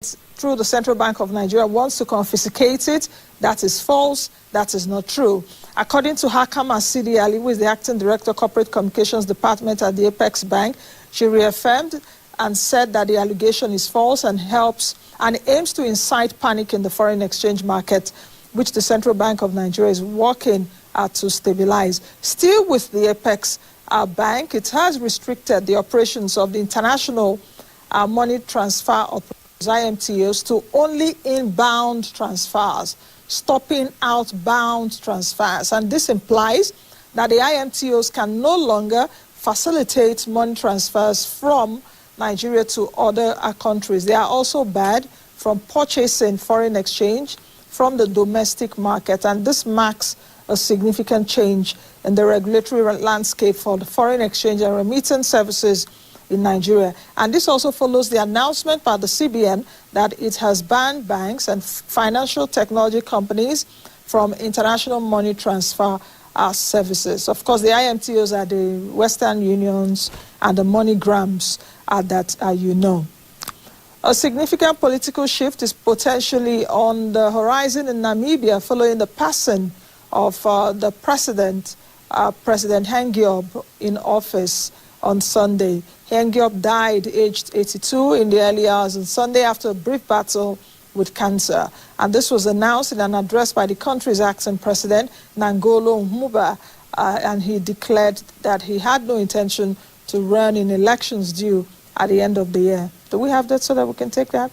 through the Central Bank of Nigeria wants to confiscate it. That is false. That is not true. According to Hakama Sidi Ali, who is the Acting Director, Corporate Communications Department at the Apex Bank, she reaffirmed and said that the allegation is false and aims to incite panic in the foreign exchange market, which the Central Bank of Nigeria is working to stabilize. Still with the Apex Bank, it has restricted the operations of the international money transfer operations, IMTOs, to only inbound transfers, stopping outbound transfers. And this implies that the IMTOs can no longer facilitate money transfers from Nigeria to other countries. They are also barred from purchasing foreign exchange from the domestic market, and this marks a significant change in the regulatory landscape for the foreign exchange and remittance services in Nigeria. And this also follows the announcement by the CBN that it has banned banks and financial technology companies from international money transfer services. Of course, the IMTOs are the Western Unions and the MoneyGrams that you know. A significant political shift is potentially on the horizon in Namibia following the passing of the President Hengiob in office on Sunday. Hengiob died aged 82 in the early hours on Sunday after a brief battle with cancer. And this was announced in an address by the country's acting president, Nangolo Mhuba, and he declared that he had no intention to run in elections due at the end of the year. Do we have that so that we can take that?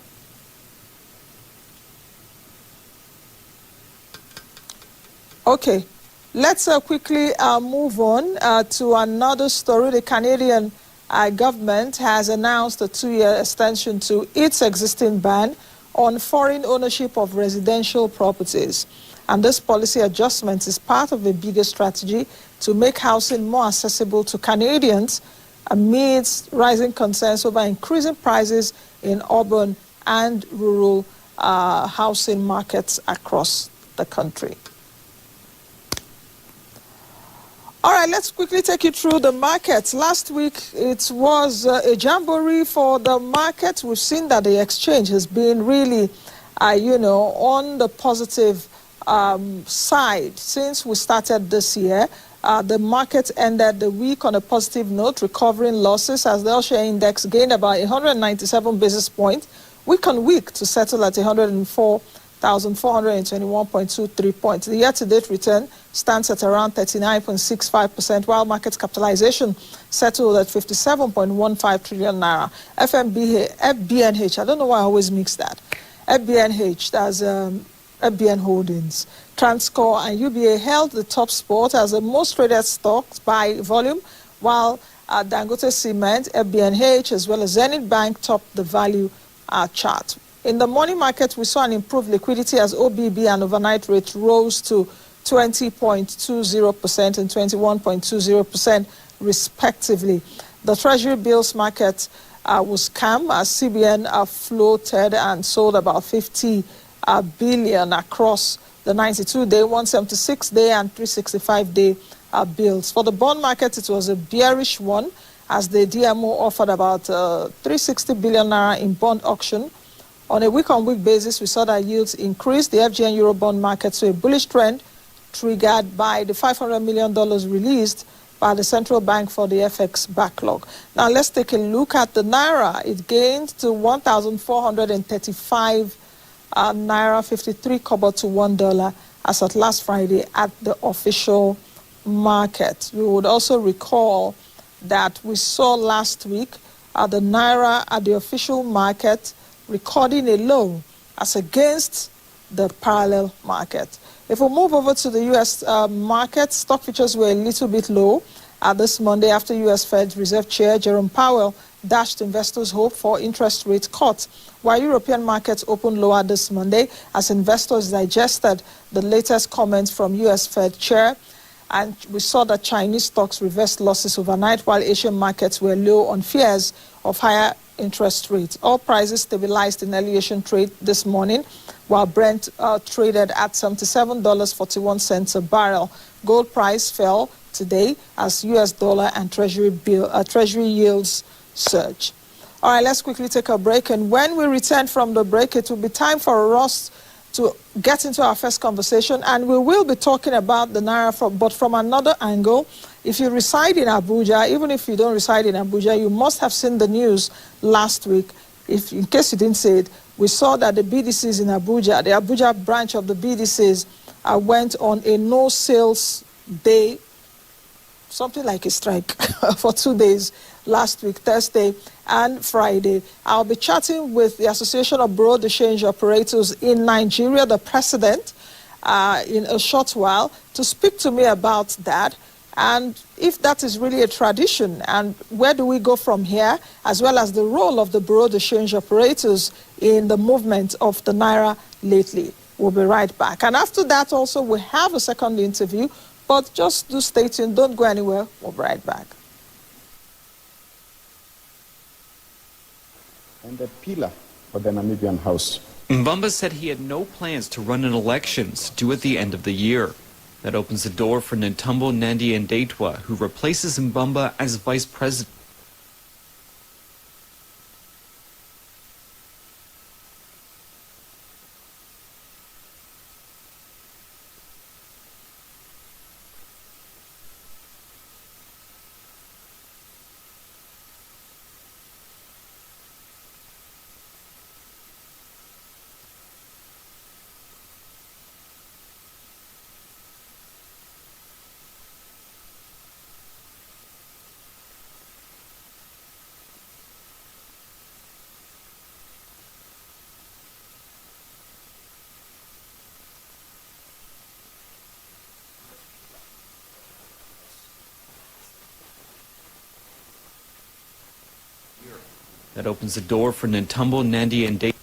Okay, let's quickly move on to another story. The Canadian government has announced a 2-year extension to its existing ban on foreign ownership of residential properties. And this policy adjustment is part of a bigger strategy to make housing more accessible to Canadians amidst rising concerns over increasing prices in urban and rural housing markets across the country. All right, let's quickly take you through the markets. Last week, it was a jamboree for the market. We've seen that the exchange has been really, on the positive side since we started this year. The market ended the week on a positive note, recovering losses as the All-Share Index gained about 197 basis points week on week to settle at 104,421.23 points. The year-to-date return stands at around 39.65%, while market capitalization settled at 57.15 trillion naira. FBNH, I don't know why I always mix that. FBNH, that's FBN Holdings, Transcore and UBA held the top spot as the most traded stocks by volume, while Dangote Cement, FBNH, as well as Zenith Bank topped the value chart. In the money market, we saw an improved liquidity as OBB and overnight rate rose to 20.20% and 21.20% respectively. The Treasury bills market was calm as CBN floated and sold about 50 billion across the 92-day, 176-day and 365-day bills. For the bond market, it was a bearish one as the DMO offered about 360 billion naira in bond auction. On a week-on-week basis, we saw that yields increased. The FGN Eurobond market saw a bullish trend triggered by the $500 million released by the central bank for the FX backlog. Now, let's take a look at the Naira. It gained to 1,435 Naira 53 kobo to $1 as at last Friday at the official market. You would also recall that we saw last week the Naira at the official market recording a low as against the parallel market. If we move over to the U.S. market, stock futures were a little bit low this Monday after U.S. Fed Reserve Chair Jerome Powell dashed investors' hope for interest rate cuts, while European markets opened lower this Monday as investors digested the latest comments from U.S. Fed Chair. And we saw that Chinese stocks reversed losses overnight, while Asian markets were low on fears of higher interest rates. All prices stabilized in early Asian trade this morning, while Brent traded at $77.41 a barrel. Gold price fell today as U.S. dollar and Treasury yields surge. All right, let's quickly take a break. And when we return from the break, it will be time for us to get into our first conversation. And we will be talking about the Naira, but from another angle. If you reside in Abuja, even if you don't reside in Abuja, you must have seen the news last week. In case you didn't see it, we saw that the BDCs in Abuja, the Abuja branch of the BDCs, went on a no sales day, something like a strike for 2 days last week, Thursday and Friday. I'll be chatting with the Association of Bureau de Change Operators in Nigeria, the president, in a short while to speak to me about that. And if that is really a tradition, and where do we go from here, as well as the role of the Bureau de Change Operators in the movement of the Naira lately. We'll be right back. And after that also, we have a second interview, but just do stay tuned. Don't go anywhere. We'll be right back. And the pillar for the Namibian House. Mbamba said he had no plans to run in elections due at the end of the year. That opens the door for Ntumbo Nandi-Ndaitwah, who replaces Mbamba as vice president. That opens the door for Ntumbo Nandi-Ndaitwah.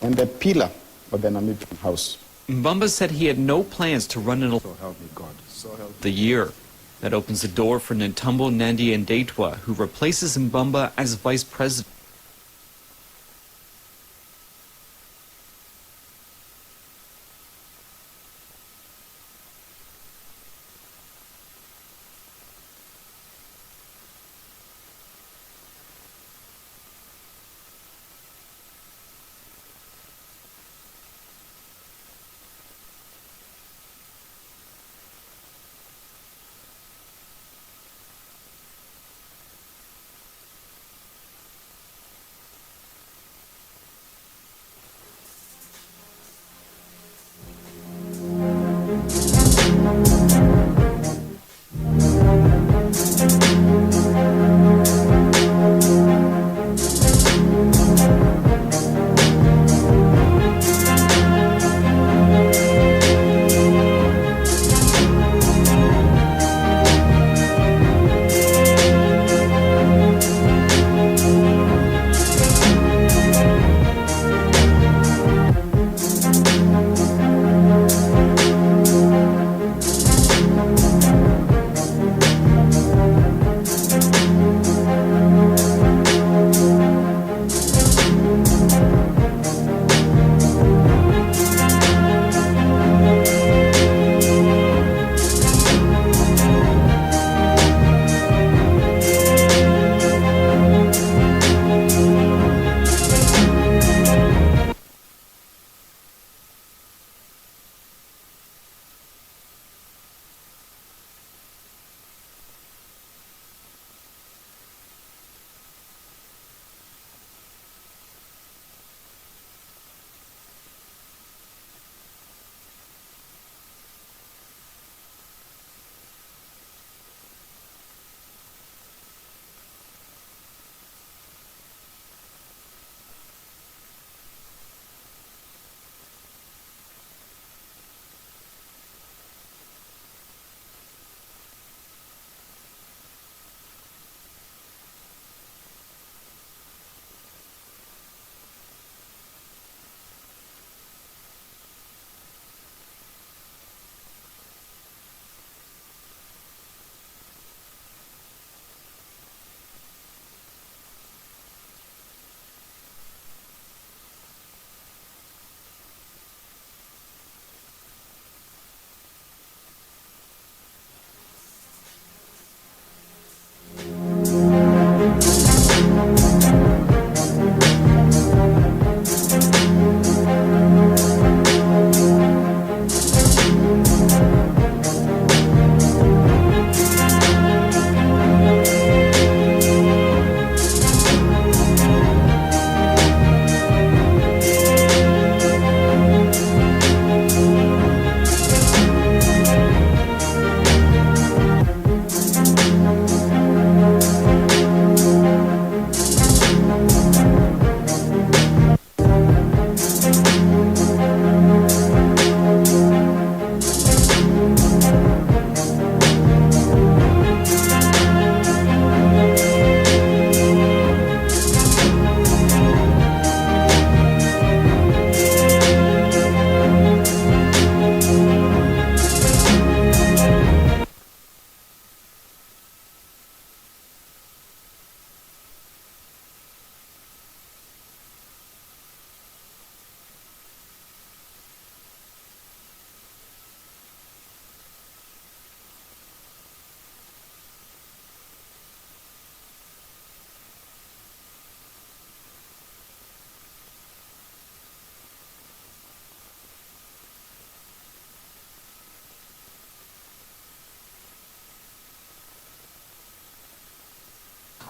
And the pillar for the Namibian House. Mbamba said he had no plans to run in So help me God. So help me. the year. That opens the door for Ntumbo Nandi-Ndaitwah, who replaces Mbamba as vice president.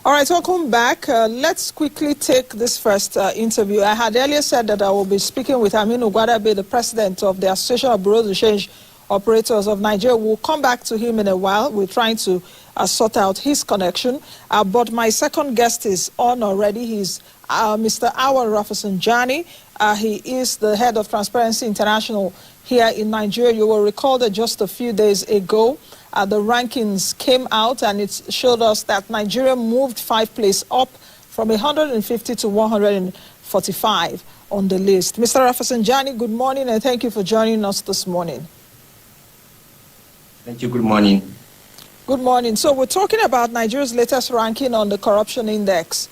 All right, welcome back. Let's quickly take this first interview. I had earlier said that I will be speaking with Aminu Gwadabe, the president of the Association of Bureau de Change Operators of Nigeria. We'll come back to him in a while. We're trying to sort out his connection. But my second guest is on already. He's Mr. Awan Rafsanjani. He is the head of Transparency International here in Nigeria. You will recall that just a few days ago, the rankings came out and it showed us that Nigeria moved 5 places up from 150 to 145 on the list. Mr. Rafsanjani, good morning and thank you for joining us this morning. Thank you. Good morning. Good morning. So we're talking about Nigeria's latest ranking on the corruption index.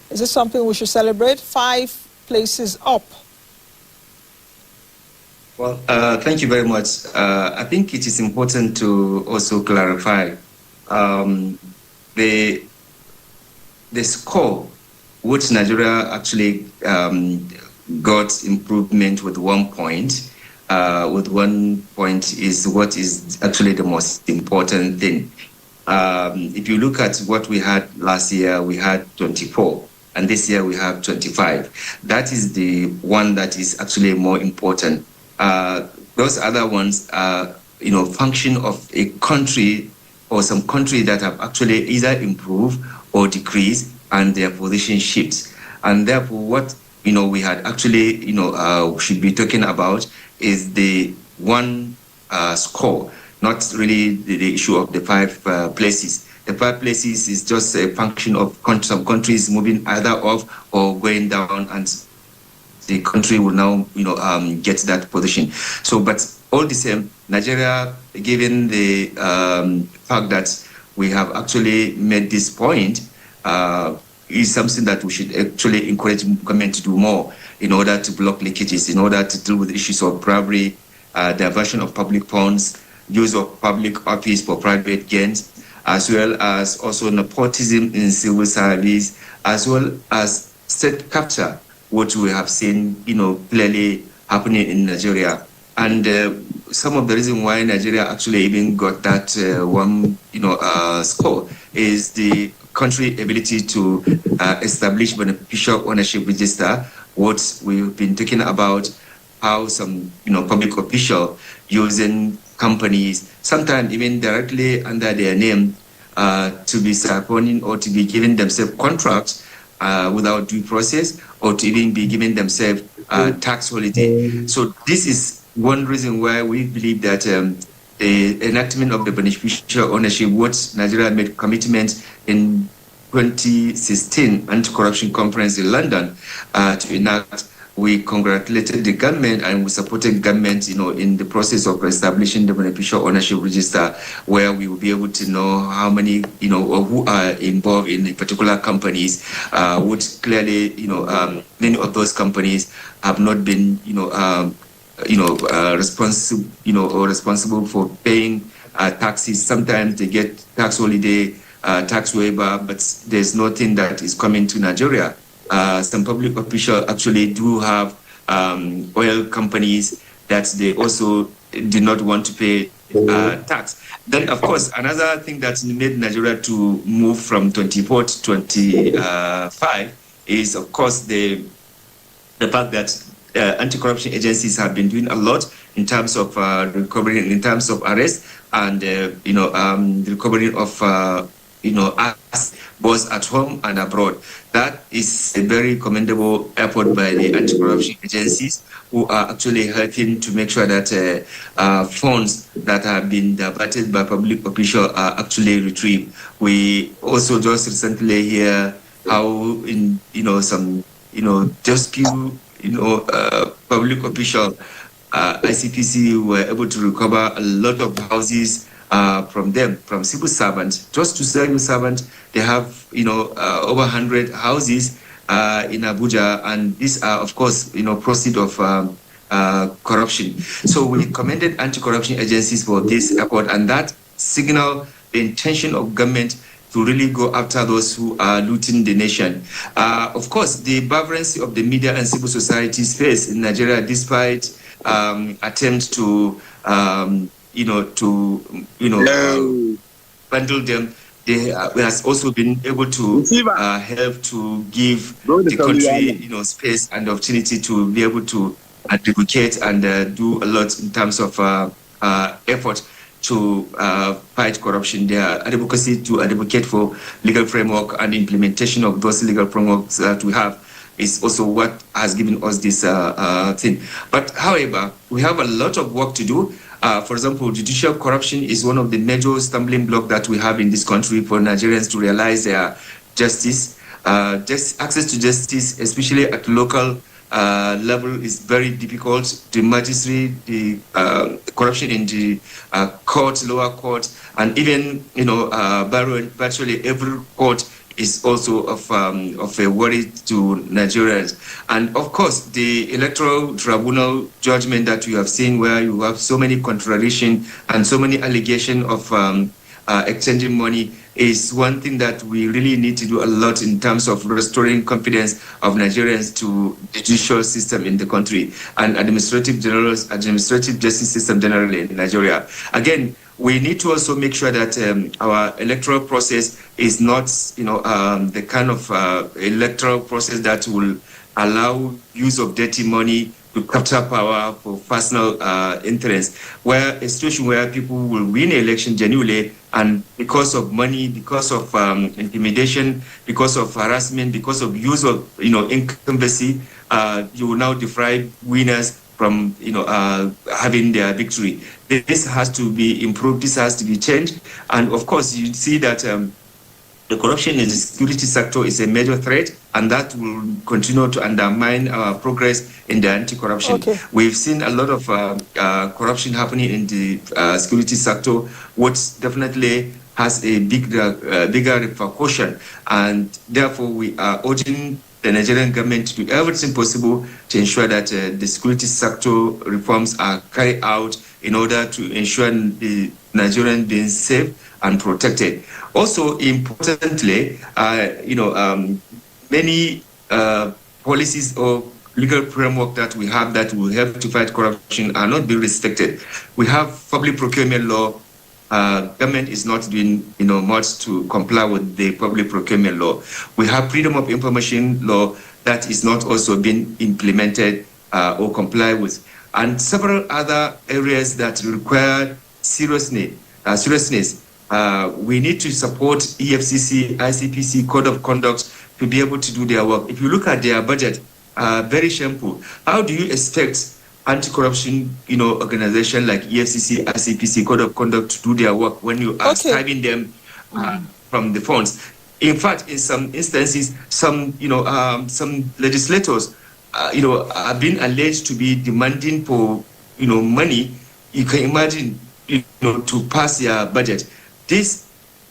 Is this something we should celebrate? 5 places up. Well, thank you very much. I think it is important to also clarify the score which Nigeria actually got improvement with 1 point. With 1 point is what is actually the most important thing. If you look at what we had last year, we had 24, and this year we have 25. That is the one that is actually more important. Those other ones are, function of a country or some country that have actually either improved or decreased, and their position shifts. And therefore, what we had actually should be talking about is the one score, not really the issue of the 5 places. The 5 places is just a function of some countries moving either up or going down, and the country will now, get that position. So, but all the same, Nigeria, given the fact that we have actually made this point, is something that we should actually encourage government to do more in order to block leakages, in order to deal with issues of bribery, diversion of public funds, use of public office for private gains, as well as also nepotism in civil service, as well as state capture, which we have seen, clearly happening in Nigeria. And some of the reason why Nigeria actually even got that one, score is the country ability to establish beneficial ownership register. What we've been talking about, how some, public official using companies, sometimes even directly under their name, to be siphoning or to be giving themselves contracts without due process, or to even be giving themselves tax holiday. So this is one reason why we believe that the enactment of the beneficial ownership, what Nigeria made commitment in 2016 anti-corruption conference in London to enact. We congratulated the government and we supported government, in the process of establishing the beneficial ownership register, where we will be able to know how many, or who are involved in particular companies, which clearly, many of those companies have not been, responsible for paying taxes. Sometimes they get tax holiday, tax waiver, but there's nothing that is coming to Nigeria. Some public officials actually do have oil companies that they also do not want to pay tax. Then, of course, another thing that made Nigeria to move from 24 to 25 is, of course, the fact that anti-corruption agencies have been doing a lot in terms of recovery, in terms of arrest, and the recovery of us both at home and abroad. That is a very commendable effort by the anti-corruption agencies, who are actually helping to make sure that funds that have been diverted by public officials are actually retrieved. We also just recently hear how in some just few public officials, ICPC were able to recover a lot of houses from them, from civil servants. Just to civil servants, they have over 100 houses in Abuja, and these are, of course, proceeds of corruption. So we commended anti-corruption agencies for this effort, and that signal the intention of government to really go after those who are looting the nation. Of course, the vibrancy of the media and civil society space in Nigeria, despite attempts to bundle them, they has also been able to help to give the country, space and opportunity to be able to advocate and do a lot in terms of effort to fight corruption. Their advocacy to advocate for legal framework and implementation of those legal frameworks that we have is also what has given us this thing. But however, we have a lot of work to do. For example, judicial corruption is one of the major stumbling blocks that we have in this country for Nigerians to realize their justice. Access to justice, especially at local level, is very difficult. The magistrate, the corruption in the courts, lower courts, and even virtually every court is also of a worry to Nigerians. And of course, the electoral tribunal judgment that you have seen, where you have so many contradictions and so many allegations of exchanging money, is one thing that we really need to do a lot in terms of restoring confidence of Nigerians to the judicial system in the country and administrative justice system generally in Nigeria. Again, we need to also make sure that our electoral process is not, the kind of electoral process that will allow use of dirty money to capture power for personal interest, where a situation where people will win an election genuinely, and because of money, because of intimidation, because of harassment, because of use of incumbency, you will now deprive winners from having their victory. This has to be improved. This has to be changed. And of course, you see that the corruption in the security sector is a major threat, and that will continue to undermine our progress in the anti-corruption. Okay. We've seen a lot of corruption happening in the security sector, which definitely has a bigger repercussion. And therefore, we are urging the Nigerian government to do everything possible to ensure that the security sector reforms are carried out in order to ensure the Nigerians being safe and protected. Also, importantly, many policies or legal framework that we have that will help to fight corruption are not being respected. We have public procurement law. Government is not doing much to comply with the public procurement law. We have freedom of information law that is not also being implemented or complied with, and several other areas that require seriousness. We need to support EFCC, ICPC, Code of Conduct to be able to do their work. If you look at their budget, very shameful. How do you expect anti-corruption, organization like EFCC, ICPC, Code of Conduct to do their work when you are starving them from the funds? In fact, in some instances, some legislators, have been alleged to be demanding for, money. You can imagine, to pass their budget. This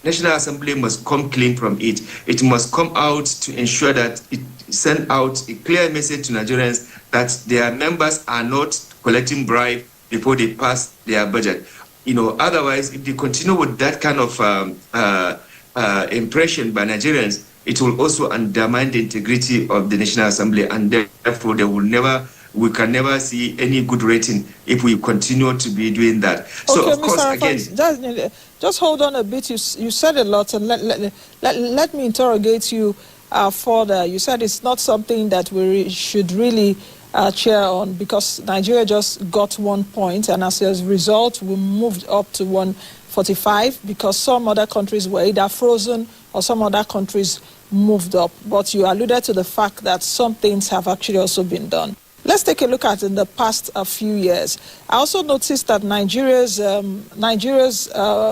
National Assembly must come clean from it. It must come out to ensure that it send out a clear message to Nigerians that their members are not collecting bribe before they pass their budget. Otherwise, if they continue with that kind of impression by Nigerians, it will also undermine the integrity of the National Assembly, and therefore we can never see any good rating if we continue to be doing that. So, okay, of course, Mr. again... Just hold on a bit. You said a lot, and let me interrogate you further. You said it's not something that we should really cheer on, because Nigeria just got 1 point, and as a result, we moved up to 145, because some other countries were either frozen or some other countries moved up. But you alluded to the fact that some things have actually also been done. Let's take a look at in the past few years. I also noticed that Nigeria's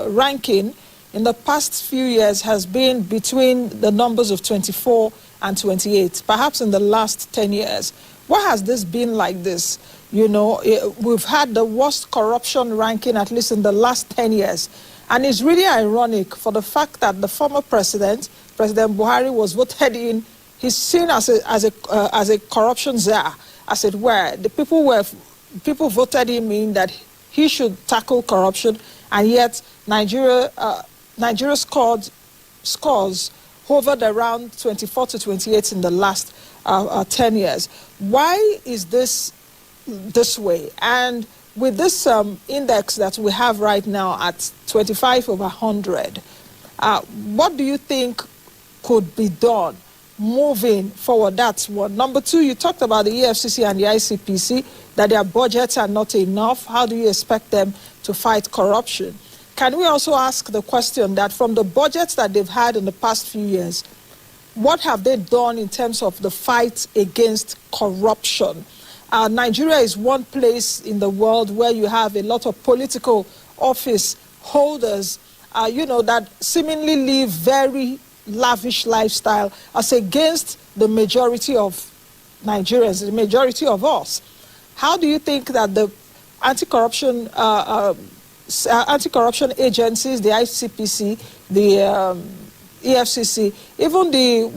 ranking in the past few years has been between the numbers of 24 and 28, perhaps in the last 10 years. Why has this been like this? We've had the worst corruption ranking, at least in the last 10 years. And it's really ironic for the fact that the former President Buhari, was voted in. He's seen as a corruption czar, as it were. The people voted him in that he should tackle corruption, and yet Nigeria scores hovered around 24 to 28 in the last 10 years. Why is this way? And with this index that we have right now at 25 over 100, What do you think could be done moving forward? That's one. Number two, you talked about the EFCC and the ICPC, that their budgets are not enough. How do you expect them to fight corruption? Can we also ask the question that from the budgets that they've had in the past few years, what have they done in terms of the fight against corruption? Nigeria is one place in the world where you have a lot of political office holders, that seemingly live very lavish lifestyle as against the majority of Nigerians, the majority of us. How do you think that the anti-corruption agencies, the ICPC, the EFCC, even the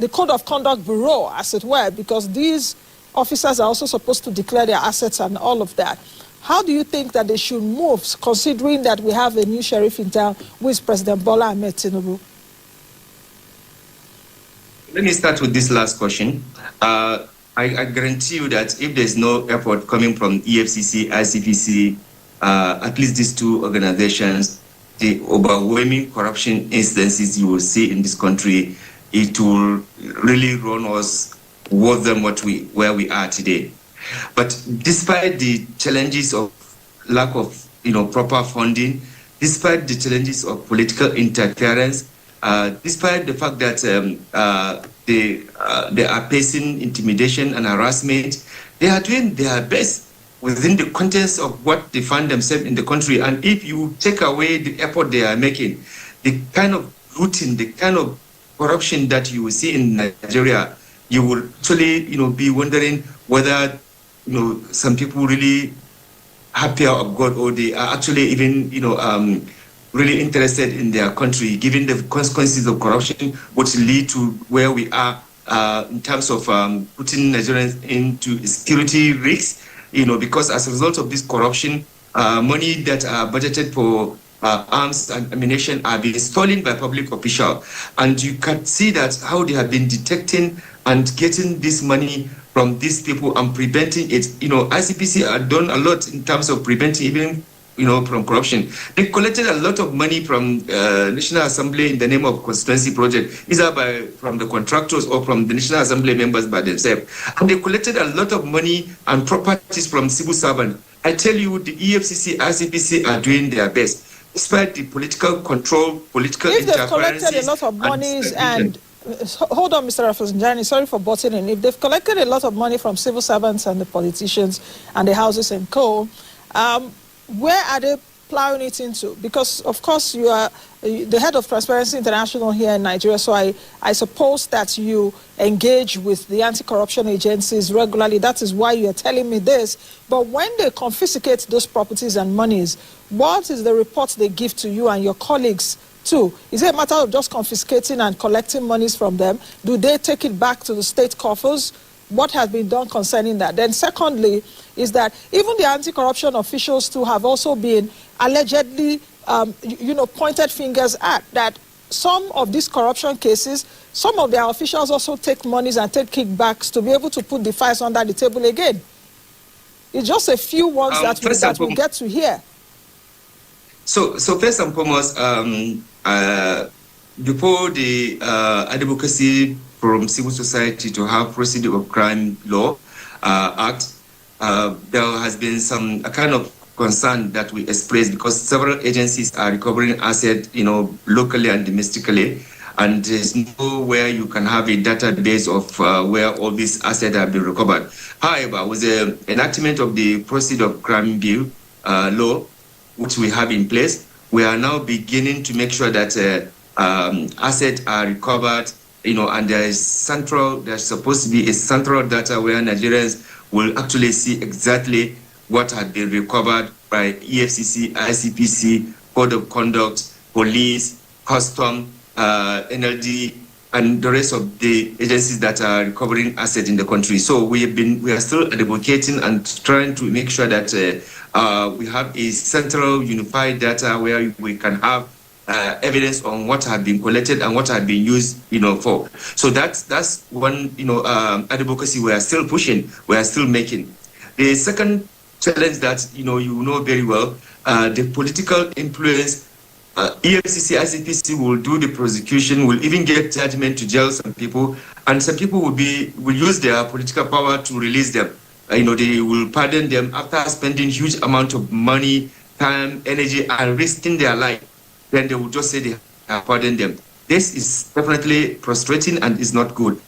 Code of Conduct Bureau, as it were, because these officers are also supposed to declare their assets and all of that. How do you think that they should move, considering that we have a new sheriff in town, who is President Bola Ahmed Tinubu? Let me start with this last question. I guarantee you that if there's no effort coming from EFCC, ICPC, at least these two organizations, the overwhelming corruption instances you will see in this country, it will really run us worse than where we are today. But despite the challenges of lack of proper funding, despite the challenges of political interference, despite the fact that they are facing intimidation and harassment, they are doing their best within the context of what they find themselves in the country. And if you take away the effort they are making, the kind of routine, the kind of corruption that you will see in Nigeria, you will actually be wondering whether some people really have fear of God, or they are actually even really interested in their country, given the consequences of corruption, which lead to where we are in terms of putting Nigerians into security risks. Because as a result of this corruption, money that are budgeted for arms and ammunition are being stolen by public officials. And you can see that how they have been detecting and getting this money from these people and preventing it. ICPC have done a lot in terms of preventing even from corruption. They collected a lot of money from National Assembly in the name of constituency project, either from the contractors or from the National Assembly members by themselves. And they collected a lot of money and properties from civil servants. I tell you, the EFCC, ICPC are doing their best. Despite the political control, political interference. If they've collected a lot of monies and hold on, Mr. Rafsanjani, sorry for butting in. If they've collected a lot of money from civil servants and the politicians and the houses and co, where are they plowing it into? Because, of course, you are the head of Transparency International here in Nigeria, so I suppose that you engage with the anti-corruption agencies regularly. That is why you are telling me this. But when they confiscate those properties and monies, what is the report they give to you and your colleagues too? Is it a matter of just confiscating and collecting monies from them? Do they take it back to the state coffers? What has been done concerning that? Then secondly, is that even the anti-corruption officials too have also been allegedly, pointed fingers at, that some of these corruption cases, some of their officials also take monies and take kickbacks to be able to put the files under the table again. It's just a few ones that we get to hear. So first and foremost, before the advocacy from civil society to have Procedure of Crime Law Act, there has been some kind of concern that we expressed, because several agencies are recovering assets, locally and domestically, and there's nowhere you can have a database of where all these assets have been recovered. However, with the enactment of the Procedure of Crime Bill law, which we have in place, we are now beginning to make sure that assets are recovered, and there's supposed to be a central data where Nigerians will actually see exactly what had been recovered by EFCC, ICPC, Code of Conduct, Police, Custom, NLD, and the rest of the agencies that are recovering assets in the country. So we are still advocating and trying to make sure that we have a central unified data where we can have evidence on what had been collected and what had been used, for. So that's one, advocacy we are still pushing, we are still making. The second challenge that, you know very well, the political influence EFCC, ICPC will do the prosecution, will even get judgment to jail some people, and some people will use their political power to release them. They will pardon them after spending huge amount of money, time, energy, and risking their life. Then they will just say they have pardoned them. This is definitely frustrating and is not good.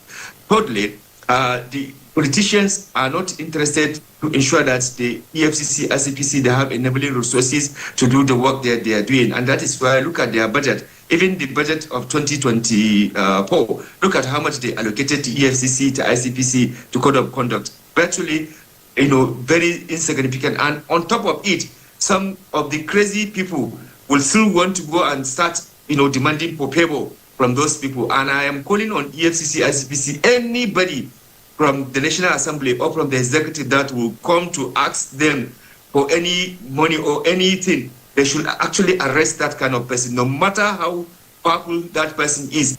Thirdly, the politicians are not interested to ensure that the EFCC, ICPC, they have enabling resources to do the work that they are doing. And that is why I look at their budget, even the budget of 2024, look at how much they allocated to EFCC, to ICPC, to Code of Conduct. Virtually, very insignificant. And on top of it, some of the crazy people will still want to go and start, demanding for payable from those people. And I am calling on EFCC, ICPC, anybody from the National Assembly or from the executive that will come to ask them for any money or anything, they should actually arrest that kind of person, no matter how powerful that person is.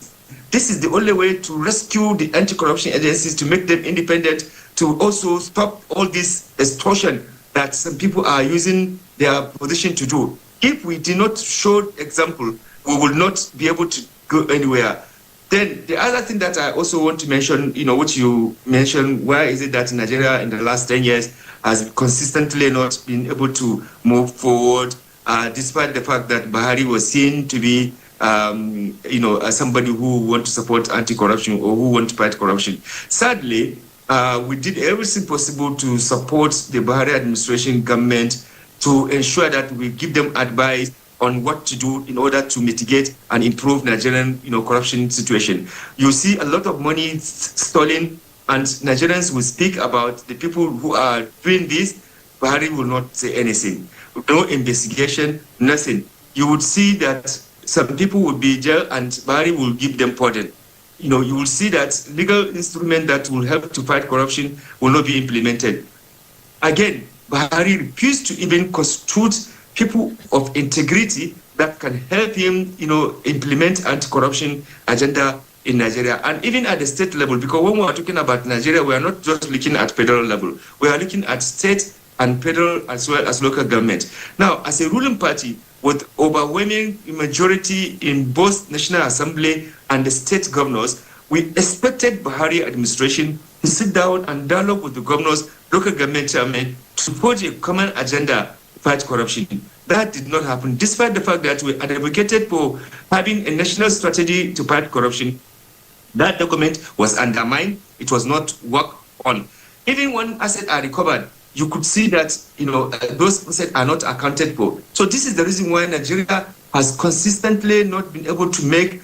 This is the only way to rescue the anti-corruption agencies, to make them independent, to also stop all this extortion that some people are using their position to do. If we do not show example, we will not be able to go anywhere. Then the other thing that I also want to mention, which you mentioned, why is it that Nigeria in the last 10 years has consistently not been able to move forward, despite the fact that Buhari was seen to be, somebody who wants to support anti-corruption or who wants to fight corruption. Sadly, we did everything possible to support the Buhari administration government to ensure that we give them advice on what to do in order to mitigate and improve Nigerian, corruption situation. You see a lot of money stolen, and Nigerians will speak about the people who are doing this. Buhari will not say anything. No investigation, nothing. You would see that some people will be jailed and Buhari will give them pardon. You will see that legal instrument that will help to fight corruption will not be implemented. Again, Buhari refused to even constitute people of integrity that can help him, implement anti-corruption agenda in Nigeria, and even at the state level, because when we are talking about Nigeria, we are not just looking at federal level. We are looking at state and federal as well as local government. Now, as a ruling party with overwhelming majority in both National Assembly and the state governors, we expected Buhari administration to sit down and dialogue with the governors, local government chairmen, to put a common agenda to fight corruption. That did not happen, despite the fact that we advocated for having a national strategy to fight corruption. That document was undermined. It was not worked on. Even when assets are recovered, you could see that those assets are not accounted for. So this is the reason why Nigeria has consistently not been able to make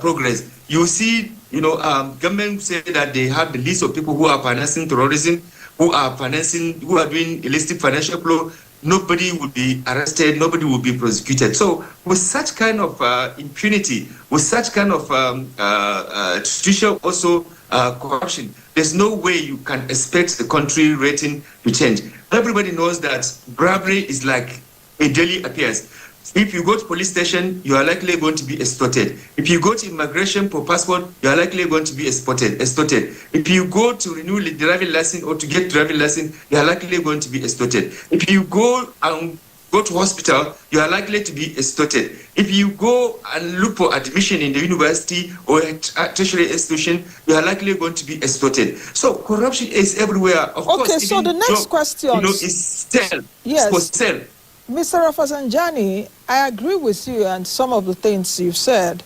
progress. You see, government say that they have the list of people who are financing terrorism, who are doing illicit financial flow. Nobody would be arrested, nobody would be prosecuted. So with such kind of impunity, with such kind of judicial also corruption, there's no way you can expect the country rating to change. Everybody knows that bribery is like a daily affairs. If you go to police station, you are likely going to be extorted. If you go to immigration for passport, you are likely going to be extorted. If you go to renew the driving license or to get driving license, you are likely going to be extorted. If you go to hospital, you are likely to be extorted. If you go and look for admission in the university or a tertiary institution, you are likely going to be extorted. So corruption is everywhere. Of course, okay, so the next question is sell. Yes. For sell. Mr. Rafsanjani, I agree with you and some of the things you've said.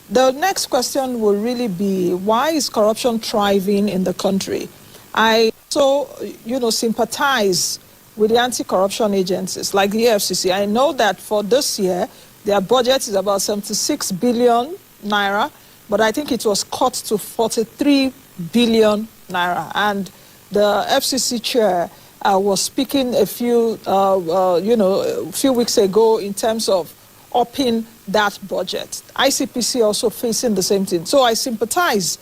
The next question will really be, why is corruption thriving in the country? I also, sympathize with the anti-corruption agencies like the EFCC. I know that for this year, their budget is about 76 billion naira, but I think it was cut to 43 billion naira. And the FCC chair was speaking a few weeks ago in terms of upping that budget. ICPC also facing the same thing. So I sympathize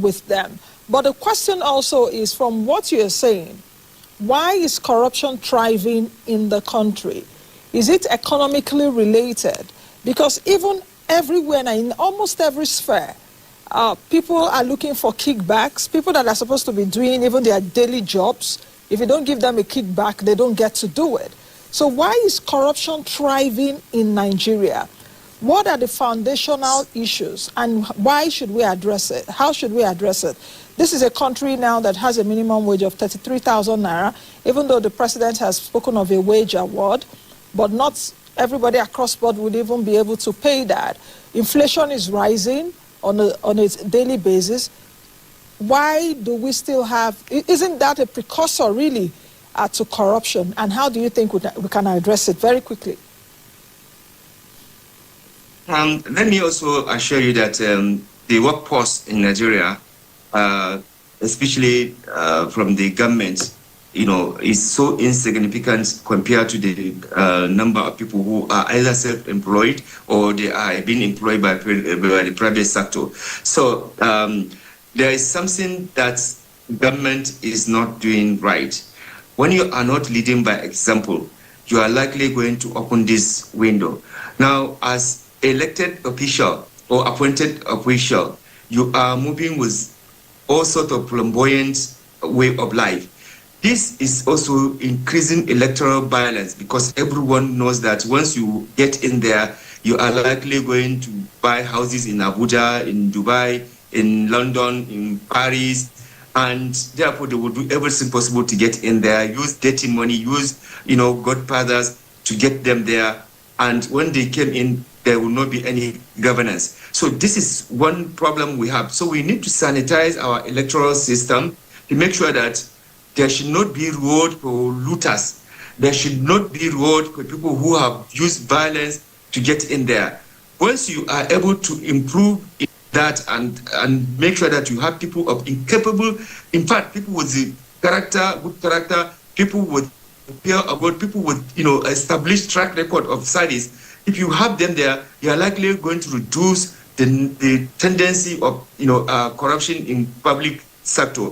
with them. But the question also is, from what you're saying, why is corruption thriving in the country? Is it economically related? Because even everywhere, in almost every sphere, people are looking for kickbacks, people that are supposed to be doing even their daily jobs. If you don't give them a kickback, they don't get to do it. So why is corruption thriving in Nigeria? What are the foundational issues, and why should we address it? How should we address it? This is a country now that has a minimum wage of 33,000 naira, even though the president has spoken of a wage award, but not everybody across board would even be able to pay that. Inflation is rising on a daily basis. Why do we still have, isn't that a precursor really to corruption? And how do you think we can address it very quickly? Let me also assure you that the workforce in Nigeria, especially from the government, is so insignificant compared to the number of people who are either self-employed or they are being employed by the private sector. So there is something that government is not doing right. When you are not leading by example, you are likely going to open this window. Now, as elected official or appointed official, you are moving with all sorts of flamboyant way of life. This is also increasing electoral violence because everyone knows that once you get in there, you are likely going to buy houses in Abuja, in Dubai, in London, in Paris, and therefore they will do everything possible to get in there, use dirty money, use, godfathers to get them there. And when they came in, there will not be any governance. So this is one problem we have. So we need to sanitize our electoral system to make sure that there should not be reward for looters. There should not be reward for people who have used violence to get in there. Once you are able to improve that and make sure that you have people of incapable, in fact, people with the character, good character, people with peer about people with established track record of service, if you have them there, you are likely going to reduce the tendency of corruption in public sector.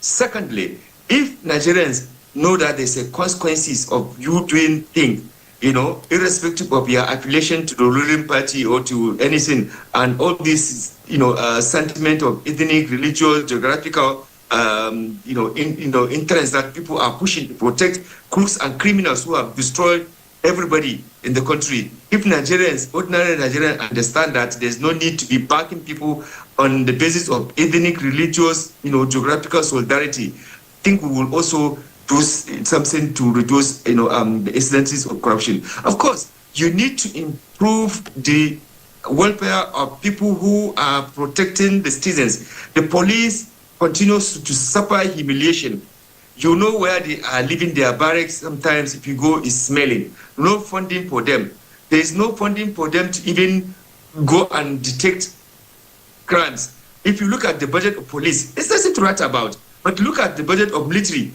Secondly, if Nigerians know that there's a consequences of you doing things, irrespective of your affiliation to the ruling party or to anything, and all this, sentiment of ethnic, religious, geographical, interests that people are pushing to protect crooks and criminals who have destroyed everybody in the country. If Nigerians, ordinary Nigerians, understand that there's no need to be backing people on the basis of ethnic, religious, geographical solidarity, I think we will also do something to reduce, the incidences of corruption. Of course, you need to improve the welfare of people who are protecting the citizens. The police continues to suffer humiliation. You know where they are living their barracks. Sometimes if you go, it's smelling. No funding for them. There is no funding for them to even go and detect crimes. If you look at the budget of police, it's nothing to write about. But look at the budget of military.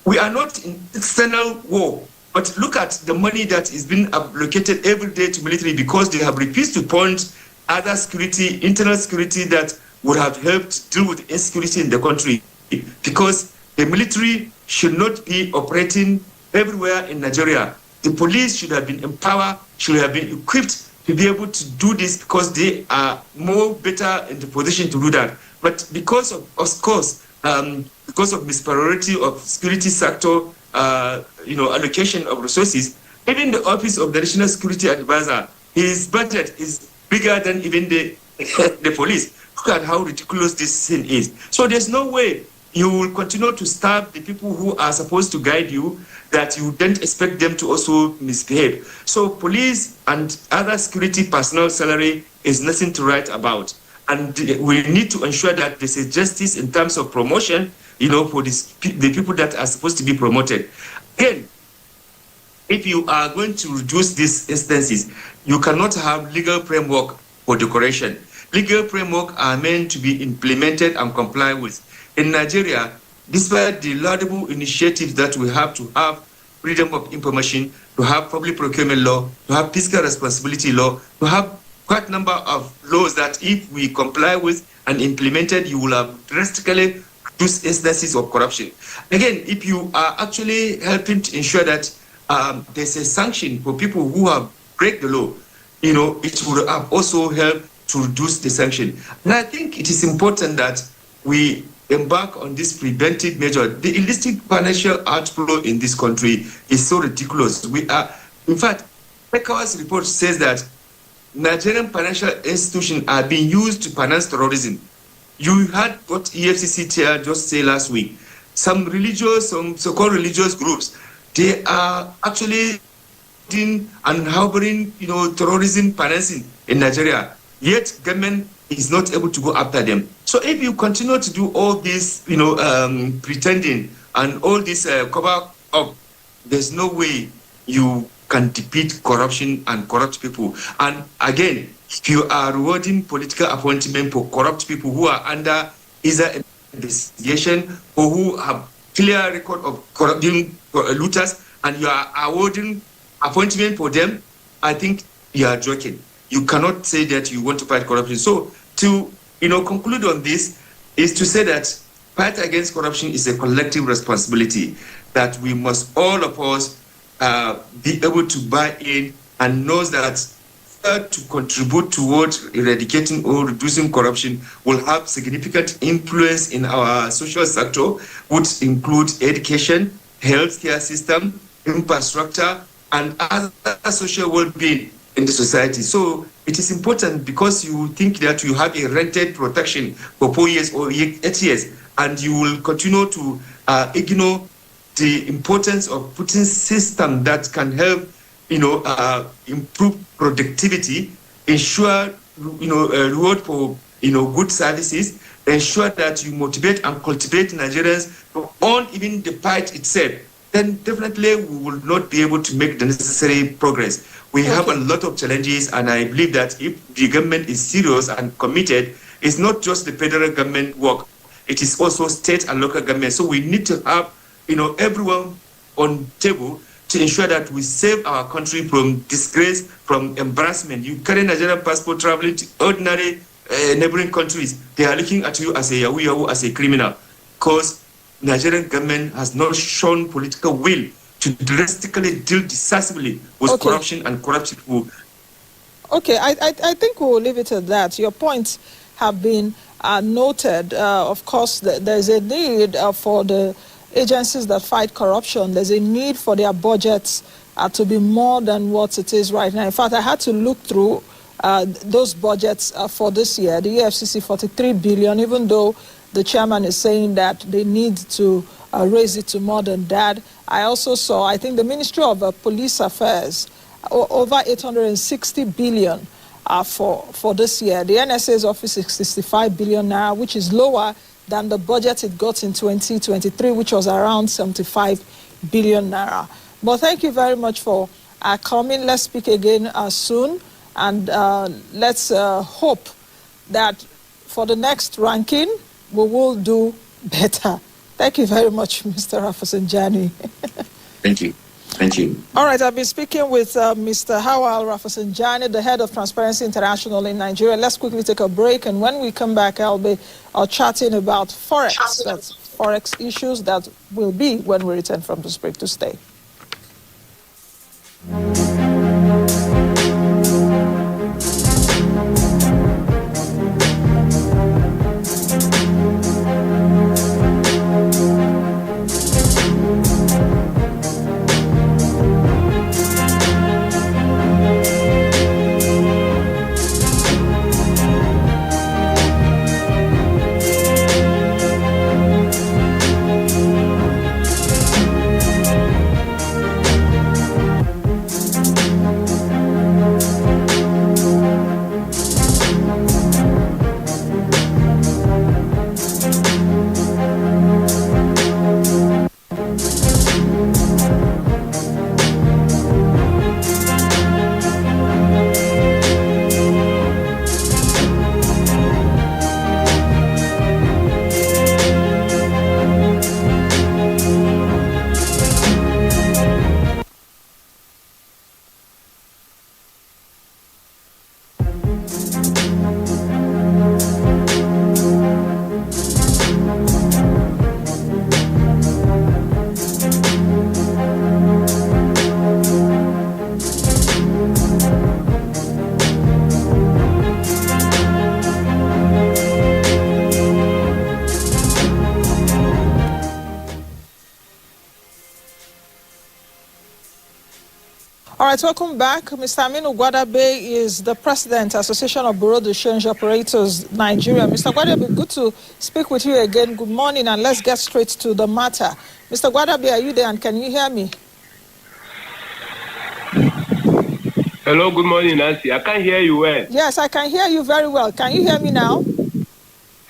We are not in external war. But look at the money that is being allocated every day to military because they have refused to fund other security, internal security that would have helped deal with insecurity in the country. Because the military should not be operating everywhere in Nigeria. The police should have been empowered, should have been equipped to be able to do this because they are more better in the position to do that. But because of course, because of mispriority of security sector, allocation of resources, even the Office of the National Security Advisor, his budget is bigger than even the police. Look at how ridiculous this thing is. So there's no way you will continue to starve the people who are supposed to guide you, that you don't expect them to also misbehave. So police and other security personnel salary is nothing to write about. And we need to ensure that there's a justice in terms of promotion, for the people that are supposed to be promoted. Again, if you are going to reduce these instances, you cannot have legal framework for decoration. Legal framework are meant to be implemented and complied with. In Nigeria, despite the laudable initiatives that we have to have freedom of information, to have public procurement law, to have fiscal responsibility law, to have quite a number of laws that if we comply with and implemented, you will have drastically reduced instances of corruption. Again, if you are actually helping to ensure that there's a sanction for people who have break the law, it would have also helped to reduce the sanction. And I think it is important that we embark on this preventive measure. The illicit financial outflow in this country is so ridiculous. We are, in fact, ECOWAS report says that Nigerian financial institutions are being used to finance terrorism. You had what EFCC chair just say last week. Some so-called religious groups, they are actually doing and harboring, terrorism financing in Nigeria. Yet government is not able to go after them. So if you continue to do all this, pretending and all this cover up, there's no way you can defeat corruption and corrupt people. And again, if you are rewarding political appointment for corrupt people who are under either investigation or who have clear record of corrupting looters, and you are awarding appointment for them, I think you are joking. You cannot say that you want to fight corruption. So to conclude on this is to say that fight against corruption is a collective responsibility that we must, all of us, be able to buy in and knows that to contribute towards eradicating or reducing corruption will have significant influence in our social sector, which includes education, healthcare system, infrastructure, and other social well-being in the society. So it is important because you think that you have a rented protection for 4 years or 8 years, and you will continue to ignore the importance of putting system that can help improve productivity, ensure reward for good services, ensure that you motivate and cultivate Nigerians on even the fight itself. Then definitely we will not be able to make the necessary progress. We have a lot of challenges, and I believe that if the government is serious and committed, it's not just the federal government work, it is also state and local government. So we need to have everyone on table to ensure that we save our country from disgrace, from embarrassment. You carry Nigerian passport traveling to ordinary neighboring countries, they are looking at you as a yahoo, as a criminal, because Nigerian government has not shown political will to drastically deal decisively with corruption and corrupt people. Okay, I think we'll leave it at that. Your points have been noted. Of course, there's a need for the agencies that fight corruption. There's a need for their budgets to be more than what it is right now. In fact, I had to look through those budgets for this year. The EFCC 43 billion, even though the chairman is saying that they need to raise it to more than that. I also saw, I think the Ministry of Police Affairs, over 860 billion for this year. The NSA's office is 65 billion now, which is lower than the budget it got in 2023, which was around 75 billion naira. But thank you very much for coming. Let's speak again soon, and let's hope that for the next ranking, we will do better. Thank you very much, Mr. Rafsanjani. Thank you. Thank you. All right, I've been speaking with Mr. Hawal Rafsanjani, the head of Transparency International in Nigeria. Let's quickly take a break, and when we come back, I'll be chatting about Forex. That's Forex issues that will be when we return from this break. To stay. All right, welcome back. Mr. Aminu Gwadabe is the president, Association of Bureau de Change Operators, Nigeria. Mr. Gwadabe, good to speak with you again. Good morning, and let's get straight to the matter. Mr. Gwadabe, are you there, and can you hear me? Hello, good morning, Nancy. I can't hear you well. Yes, I can hear you very well. Can you hear me now?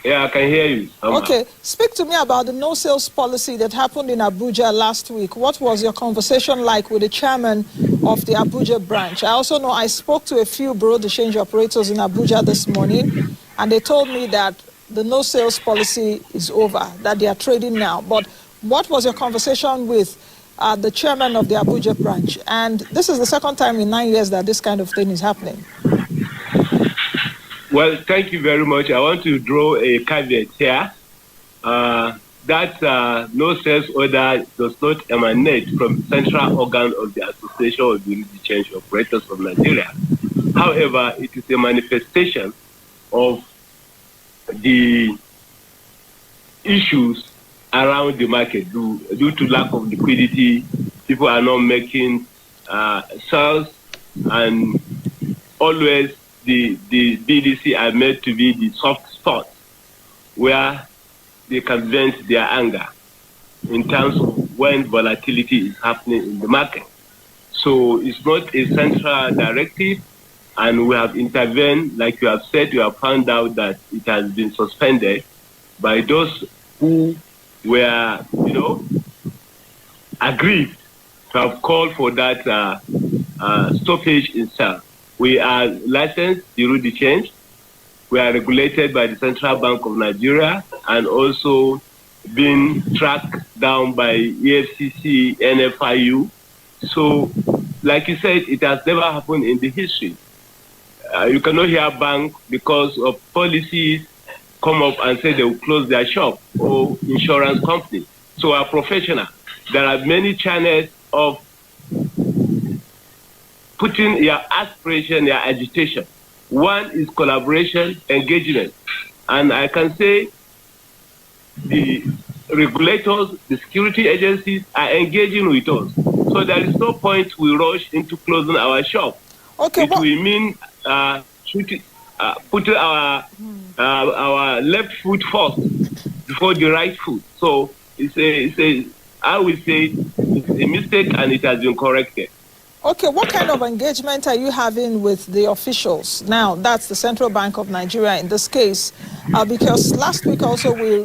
Yeah, I can hear you. Okay, speak to me about the no-sales policy that happened in Abuja last week. What was your conversation like with the chairman of the Abuja branch? I also know I spoke to a few Bureau de Change operators in Abuja this morning, and they told me that the no-sales policy is over, that they are trading now. But what was your conversation with the chairman of the Abuja branch? And this is the second time in 9 years that this kind of thing is happening. Well, thank you very much. I want to draw a caveat here that no sales order does not emanate from the central organ of the Association of Bureau de Change Operators of Nigeria. However, it is a manifestation of the issues around the market due to lack of liquidity. People are not making sales, and always the BDC are made to be the soft spot where they can vent their anger in terms of when volatility is happening in the market. So it's not a central directive, and we have intervened. Like you have said, you have found out that it has been suspended by those who were, aggrieved to have called for that stoppage in sale. We are licensed Bureau de Change. We are regulated by the Central Bank of Nigeria and also being tracked down by EFCC, NFIU. So, like you said, it has never happened in the history. You cannot hear a bank because of policies come up and say they will close their shop, or insurance company. So are professional. There are many channels of putting your aspiration, your agitation. One is collaboration, engagement. And I can say the regulators, the security agencies are engaging with us. So there is no point we rush into closing our shop. Okay, it will mean putting our left foot first before the right foot. So I will say it's a mistake, and it has been corrected. Okay, what kind of engagement are you having with the officials? Now, that's the Central Bank of Nigeria in this case, because last week also we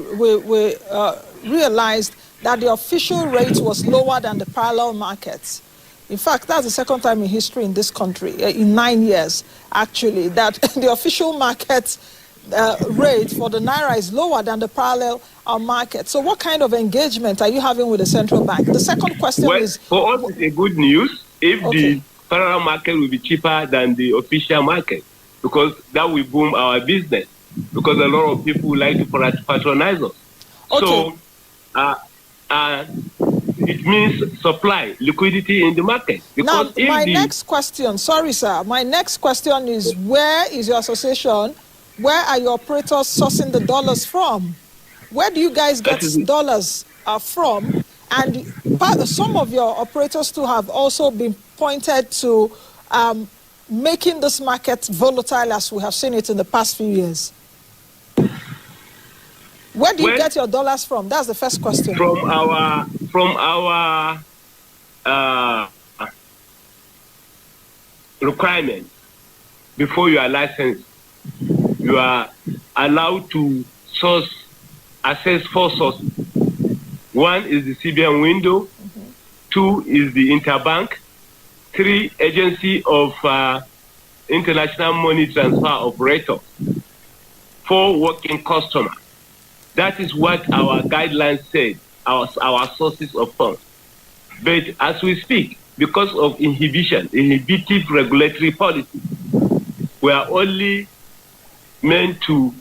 realized that the official rate was lower than the parallel markets. In fact, that's the second time in history in this country, in 9 years, actually, that the official market rate for the Naira is lower than the parallel market. So what kind of engagement are you having with the Central Bank? The second question is... For us, it's a good news if the parallel market will be cheaper than the official market, because that will boom our business, because a lot of people like to patronize us. Okay. So it means supply, liquidity in the market. Now, my next question, sorry, sir. My next question is, where is your association? Where are your operators sourcing the dollars from? Where do you guys get dollars from? And some of your operators too have also been pointed to making this market volatile, as we have seen it in the past few years. Where do you get your dollars from? That's the first question. From our requirements. Before you are licensed, you are allowed to access 4 sources. One is the CBN window, 2 is the interbank, 3 agency of international money transfer operator, 4 working customer. That is what our guidelines said, our sources of funds. But as we speak, because of inhibitive regulatory policy, we are only meant to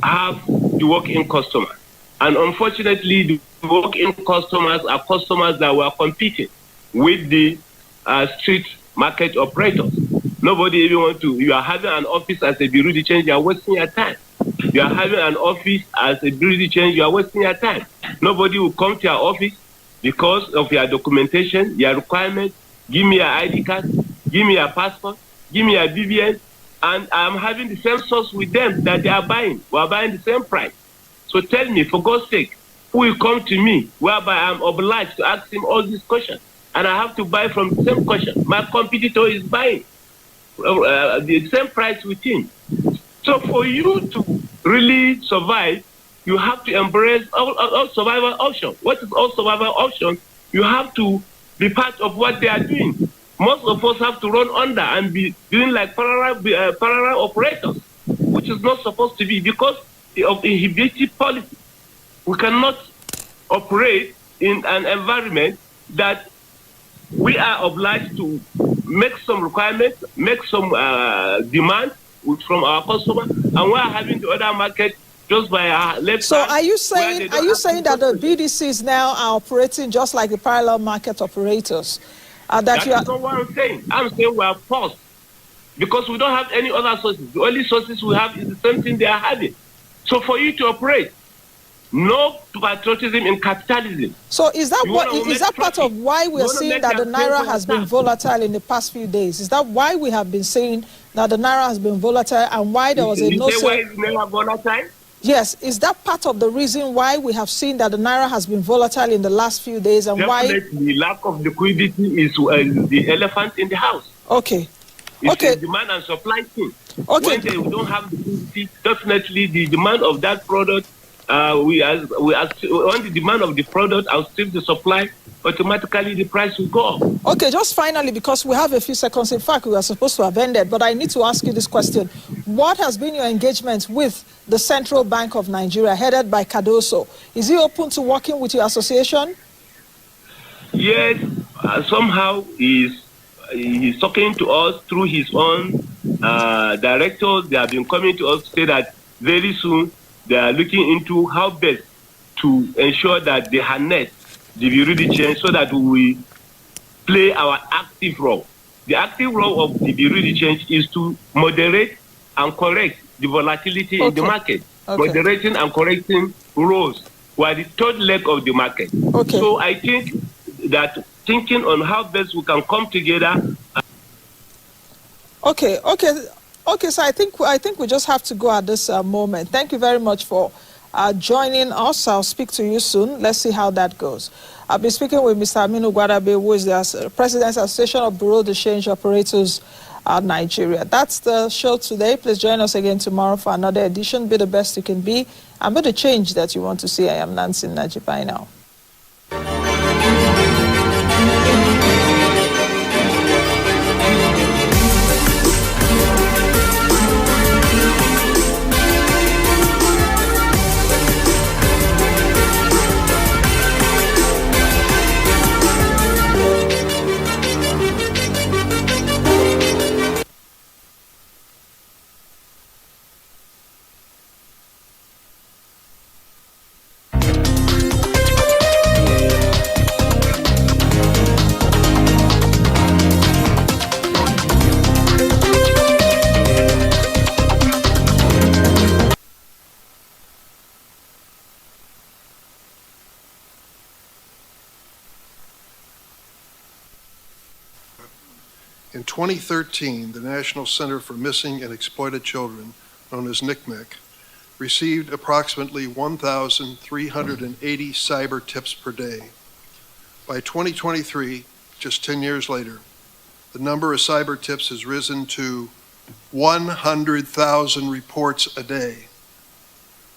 have the working customer. And unfortunately, the working customers are customers that were competing with the street market operators. Nobody even wants to. You are having an office as a Bureau de Change, you are wasting your time. You are having an office as a Bureau de Change, you are wasting your time. Nobody will come to your office because of your documentation, your requirements, give me your ID card, give me your passport, give me your BBN, and I'm having the same source with them that they are buying. We are buying the same price. So tell me, for God's sake, who will come to me whereby I'm obliged to ask him all these questions, and I have to buy from the same question. My competitor is buying the same price with him. So for you to really survive, you have to embrace all survival options. What is all survival options? You have to be part of what they are doing. Most of us have to run under and be doing like parallel operators, which is not supposed to be because of inhibitive policy. We cannot operate in an environment that we are obliged to make some requirements, make some demands from our customers, and we are having the other market just by our left. So are you saying that the BDCs now are operating just like the parallel market operators? That's not what I'm saying. I'm saying we are forced because we don't have any other sources. The only sources we have is the same thing they are having. So for you to operate, no patriotism in capitalism. So is that part of why we are seeing that the Naira has been volatile in the past few days? Is that why we have been saying that the Naira has been volatile and why there was a no sale? Why is Naira volatile? Yes, is that part of the reason why we have seen that the Naira has been volatile in the last few days and Definitely, lack of liquidity is the elephant in the house. Okay. It's a demand and supply thing. Okay. When they don't have liquidity, definitely the demand of that product, on the demand of the product, outstrip the supply, automatically the price will go up. Okay, just finally, because we have a few seconds. In fact, we are supposed to have ended, but I need to ask you this question. What has been your engagement with the Central Bank of Nigeria, headed by Cardoso? Is he open to working with your association? Yes, somehow he's talking to us through his own directors. They have been coming to us to say that very soon they are looking into how best to ensure that they harness the Bureau change so that we play our active role. The active role of the Bureau change is to moderate and correct the volatility in the market. Moderating and correcting roles were the third leg of the market. So I think that thinking on how best we can come together. So I think we just have to go at this moment. Thank you very much for joining us. I'll speak to you soon. Let's see how that goes. I'll be speaking with Mr. Aminu Gwadabe, who is the President Association of Bureau de Change Operators Nigeria. That's the show today. Please join us again tomorrow for another edition. Be the best you can be and be the change that you want to see. I am Nancy Najibai now. In 2013, the National Center for Missing and Exploited Children, known as NCMEC, received approximately 1,380 cyber tips per day. By 2023, just 10 years later, the number of cyber tips has risen to 100,000 reports a day.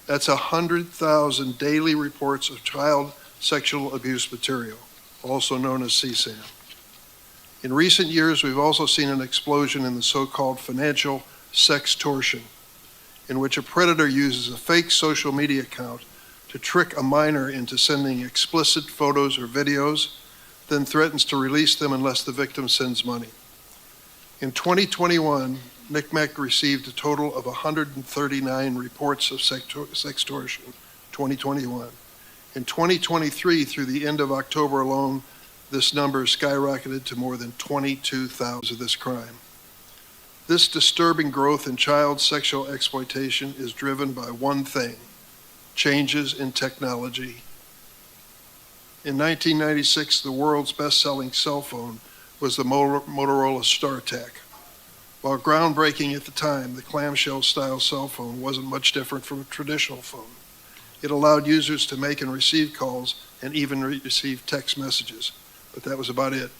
That's 100,000 daily reports of child sexual abuse material, also known as CSAM. In recent years, we've also seen an explosion in the so-called financial sextortion, in which a predator uses a fake social media account to trick a minor into sending explicit photos or videos, then threatens to release them unless the victim sends money. In 2021, NCMEC received a total of 139 reports of sextortion, 2021. In 2023, through the end of October alone, this number skyrocketed to more than 22,000 of this crime. This disturbing growth in child sexual exploitation is driven by one thing: changes in technology. In 1996, the world's best-selling cell phone was the Motorola StarTAC. While groundbreaking at the time, the clamshell-style cell phone wasn't much different from a traditional phone. It allowed users to make and receive calls and even receive text messages, but that was about it.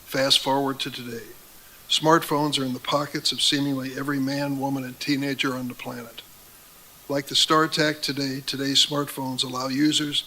Fast forward to today. Smartphones are in the pockets of seemingly every man, woman, and teenager on the planet. Like the StarTAC today, today's smartphones allow users